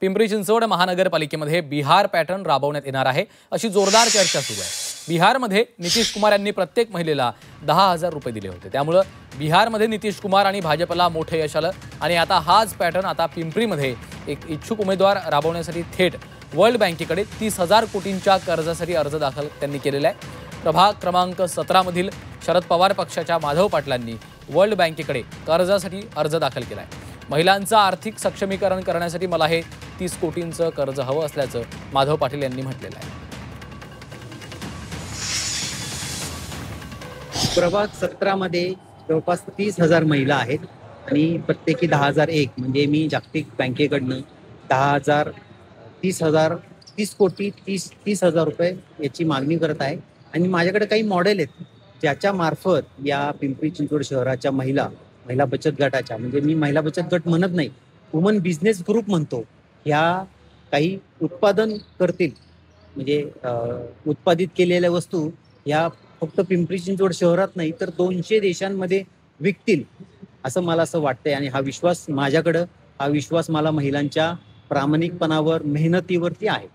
Pimpri Chinchwad महानगरपालिकेमध्ये Bihar pattern राबवण्यात येणार आहे अशी जोरदार चर्चा सुरू आहे। बिहारमध्ये नितीश कुमार यांनी प्रत्येक महिलेला 10,000 रुपये दिले होते। त्यामुळे बिहारमध्ये नितीश कुमार आणि भाजपला मोठे यश आलं आणि आता हाच पॅटर्न आता पिंपरीमध्ये एक इच्छुक उमेदवार राबवण्यासाठी थेट वर्ल्ड बँकेकडे 30,000 कोटींच्या कर्जासाठी अर्ज दाखल त्यांनी केलेला आहे। प्रभाग क्रमांक 17 मधील शरद पवार पक्षाच्या माधव पाटलांनी वर्ल्ड बँकेकडे कर्जासाठी अर्ज दाखल केला आहे। महिलांचं आर्थिक सक्षमीकरण करण्यासाठी मला हे 30 कोटींचं कर्ज हवं असल्याचं माधव पाटील यांनी म्हटलेलं आहे। प्रभाग 17 मध्ये जवळपास 30,000 महिला आहेत आणि प्रत्येकी 10,001 म्हणजे मी जागतिक बँकेकडनं 30 कोटी 30,000 रुपये याची मागणी करत आहे आणि माझ्याकडे काही मॉडेल आहेत ज्याच्या मार्फत या पिंपरी चिंचवड शहराच्या महिला बचत गटाच्या, म्हणजे मी महिला बचत गट म्हणत नाही, वुमन बिझनेस ग्रुप म्हणतो, ह्या काही उत्पादन करतील, म्हणजे उत्पादित केलेल्या वस्तू ह्या फक्त पिंपरी चिंचवड शहरात नाही तर 200 देशांमध्ये विकतील असं मला वाटतंय। आणि हा विश्वास मला महिलांच्या प्रामाणिकपणावर, मेहनतीवरती आहे।